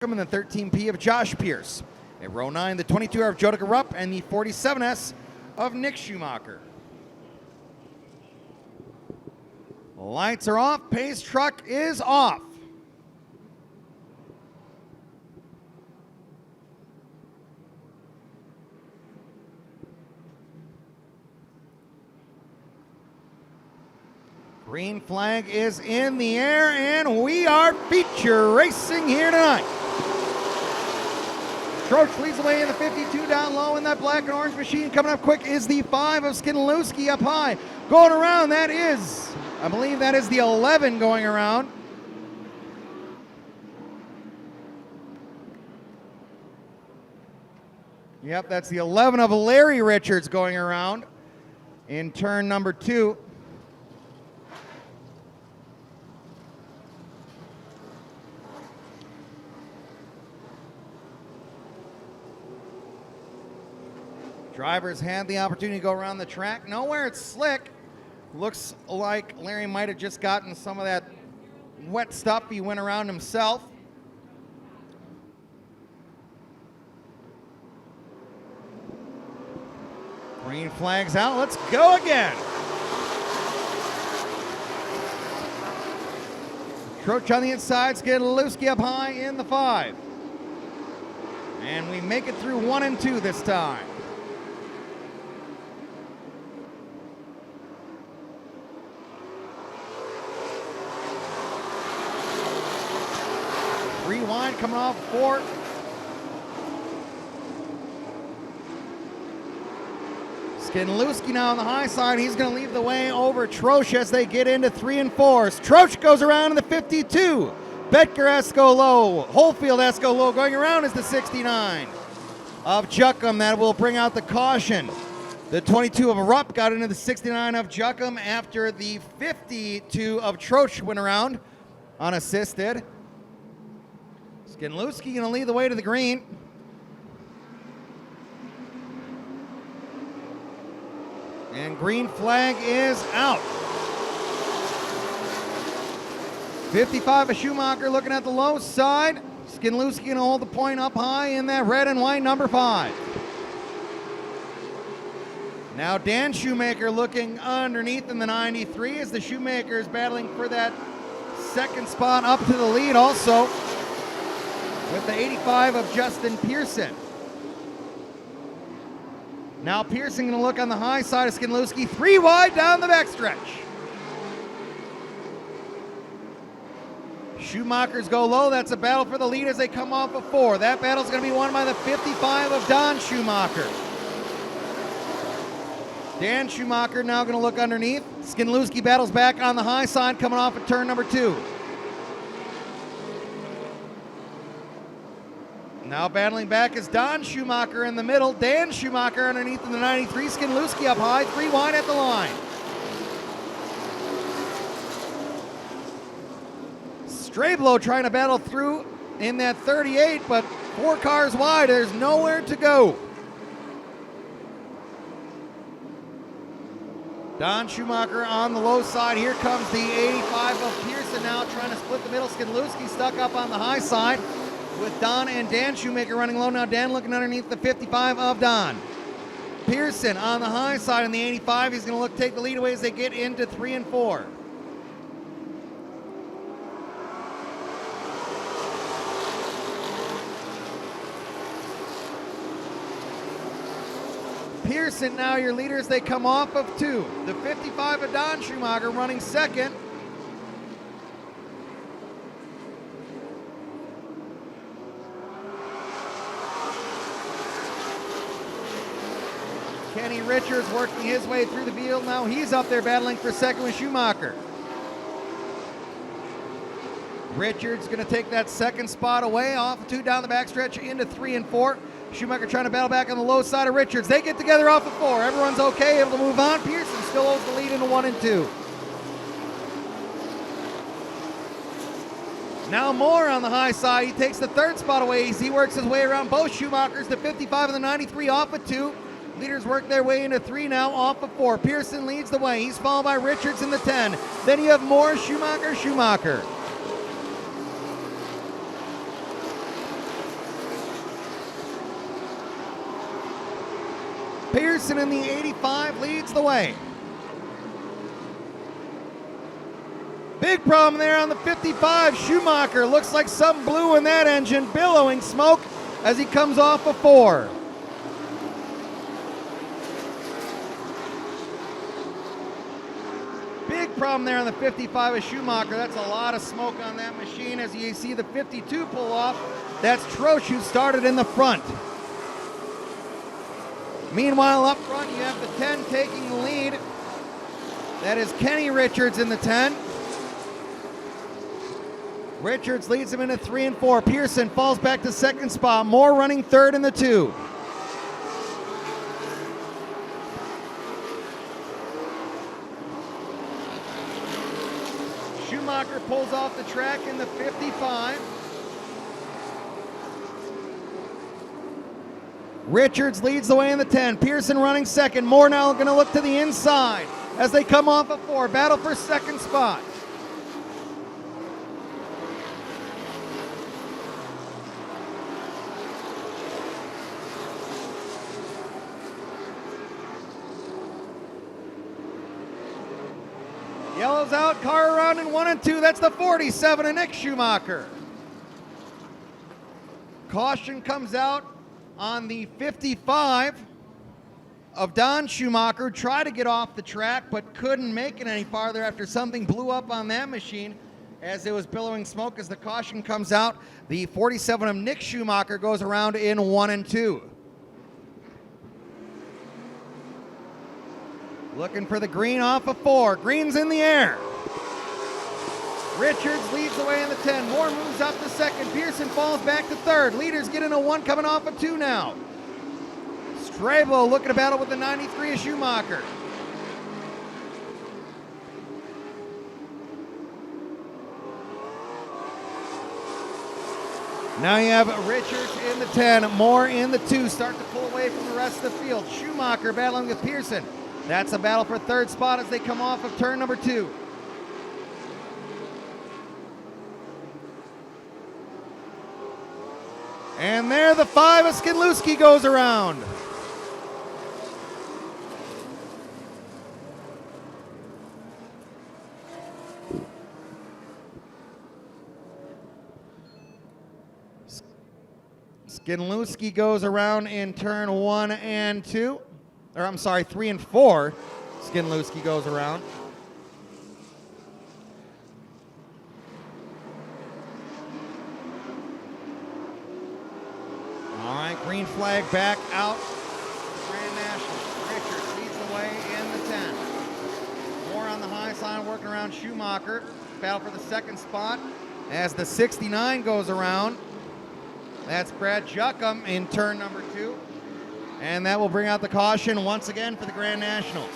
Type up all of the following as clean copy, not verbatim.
In the 13P of Josh Pierce. At row 9, the 22R of Jodica Rupp and the 47S of Nick Schumacher. Lights are off. Pace truck is off. Green flag is in the air, and we are feature racing here tonight. Troach leads the way in the 52 down low in that black and orange machine. Coming up quick is the 5 of Skinlewski up high. Going around, that is, I believe that is the 11 going around. Yep, that's the 11 of Larry Richards going around in turn number 2. Drivers had the opportunity to go around the track. Nowhere it's slick. Looks like Larry might have just gotten some of that wet stuff. He went around himself. Green flag's out. Let's go again. Troach on the inside. Skinlewski up high in the 5. And we make it through 1 and 2 this time. Rewind coming off 4. Skinlewski now on the high side. He's going to lead the way over Troach as they get into 3 and 4. Troach goes around in the 52. Betker Esco low. Holefield Esco low. Going around is the 69 of Juckham. That will bring out the caution. The 22 of Rupp got into the 69 of Juckham after the 52 of Troach went around unassisted. Skinlewski going to lead the way to the green. And green flag is out. 55 of Schumacher looking at the low side. Skinlewski going to hold the point up high in that red and white number 5. Now Dan Shoemaker looking underneath in the 93 as the Shoemakers battling for that second spot up to the lead also, with the 85 of Justin Pearson. Now Pearson going to look on the high side of Skinlewski. 3 wide down the backstretch. Schumacher's go low. That's a battle for the lead as they come off of 4. That battle's going to be won by the 55 of Don Schumacher. Dan Schumacher now going to look underneath. Skinlewski battles back on the high side coming off of turn number 2. Now battling back is Don Schumacher in the middle. Dan Schumacher underneath in the 93. Skinlewski up high. 3 wide at the line. Strablo trying to battle through in that 38, but 4 cars wide. There's nowhere to go. Don Schumacher on the low side. Here comes the 85 of Pearson now trying to split the middle. Skinlewski stuck up on the high side with Don and Dan Shoemaker running low. Now Dan looking underneath the 55 of Don. Pearson on the high side in the 85. He's going to look take the lead away as they get into 3 and 4. Pearson now your leader as they come off of 2. The 55 of Don Schumacher running second. Kenny Richards working his way through the field. Now he's up there battling for second with Schumacher. Richards going to take that second spot away off of 2 down the backstretch into 3 and 4. Schumacher trying to battle back on the low side of Richards. They get together off of 4. Everyone's okay, able to move on. Pearson still holds the lead into 1 and 2. Now Moore on the high side. He takes the 3rd spot away as he works his way around both Schumachers. The 55 and the 93 off of 2. Leaders work their way into 3 now, off of 4. Pearson leads the way. He's followed by Richards in the 10. Then you have Moore, Schumacher. Pearson in the 85 leads the way. Big problem there on the 55. Schumacher looks like something blew in that engine, billowing smoke as he comes off a 4. Big problem there on the 55 of Schumacher. That's a lot of smoke on that machine. As you see the 52 pull off, that's Troche who started in the front. Meanwhile, up front, you have the 10 taking the lead. That is Kenny Richards in the 10. Richards leads him into 3 and 4. Pearson falls back to second spot. Moore running third in the 2. Schumacher pulls off the track in the 55. Richards leads the way in the 10. Pearson running second. Moore now going to look to the inside as they come off a 4. Battle for second spot. Yellow's out, car around in 1 and 2. That's the 47 of Nick Schumacher. Caution comes out on the 55 of Don Schumacher. Tried to get off the track, but couldn't make it any farther after something blew up on that machine as it was billowing smoke. As the caution comes out, the 47 of Nick Schumacher goes around in 1 and 2. Looking for the green off of 4. Green's in the air. Richards leads the way in the 10. Moore moves up to second. Pearson falls back to third. Leaders get in a 1 coming off of 2 now. Strabo looking to battle with the 93 of Schumacher. Now you have Richards in the 10. Moore in the 2. Start to pull away from the rest of the field. Schumacher battling with Pearson. That's a battle for third spot as they come off of turn number 2. And there the 5 of Skidlewski goes around. Skidlewski goes around in turn 1 and 2. Or I'm sorry, 3 and 4. Skidlewski goes around. All right, green flag back out. Grand National. Richards leads the way in the 10. Moore on the high side working around Schumacher. Battle for the second spot as the 69 goes around. That's Brad Juckham in turn number 2. And that will bring out the caution once again for the Grand Nationals.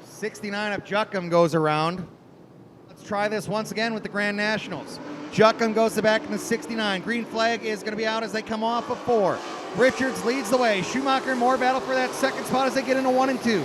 '69 of Juckham goes around. Let's try this once again with the Grand Nationals. Juckham goes to back in the 69. Green flag is going to be out as they come off of 4. Richards leads the way. Schumacher and Moore battle for that second spot as they get into 1 and 2.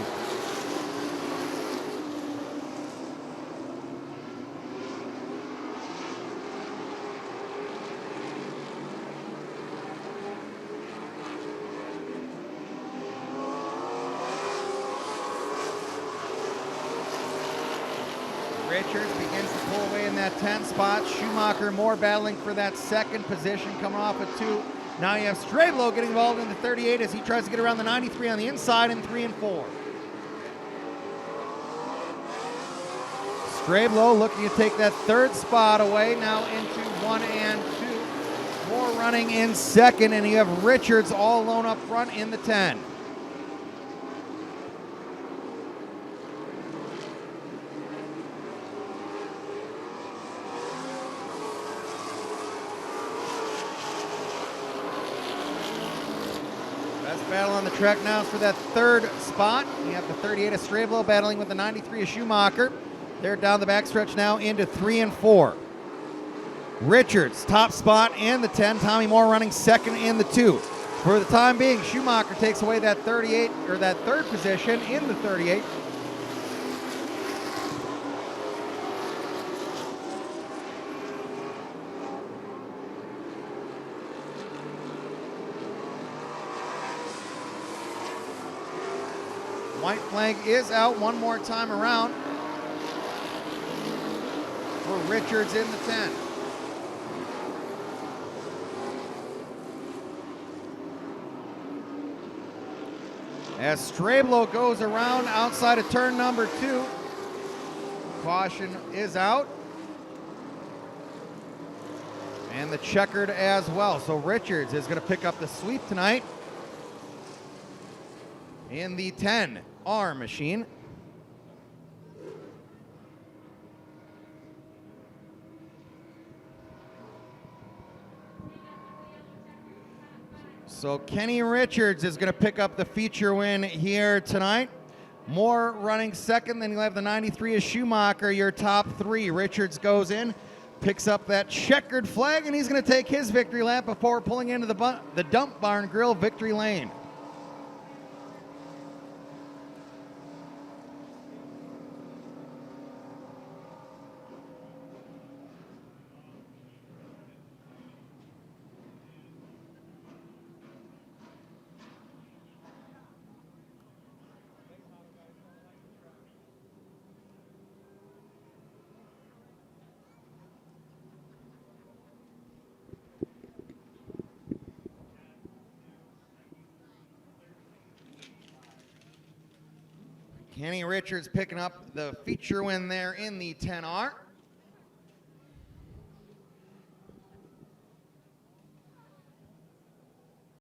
Richards begins to pull away in that 10 spot. Schumacher and Moore battling for that second position coming off of 2. Now you have Strablo getting involved in the 38 as he tries to get around the 93 on the inside in 3 and 4. Strablo looking to take that third spot away now into 1 and 2. Moore running in second, and you have Richards all alone up front in the 10. Battle on the track now is for that third spot. You have the 38 of Strablo battling with the 93 of Schumacher. They're down the backstretch now into 3 and 4. Richards, top spot in the 10. Tommy Moore running second in the 2. For the time being, Schumacher takes away that 38 or that third position in the 38. White flag is out one more time around for Richards in the 10. As Strablo goes around outside of turn number 2, caution is out. And the checkered as well. So Richards is going to pick up the sweep tonight in the 10R machine. So Kenny Richards is going to pick up the feature win here tonight. Moore running second, then you'll have the 93 of Schumacher, your top 3. Richards goes in, picks up that checkered flag, and he's going to take his victory lap before pulling into the Dump Barn Grill victory lane. Kenny Richards picking up the feature win there in the 10R.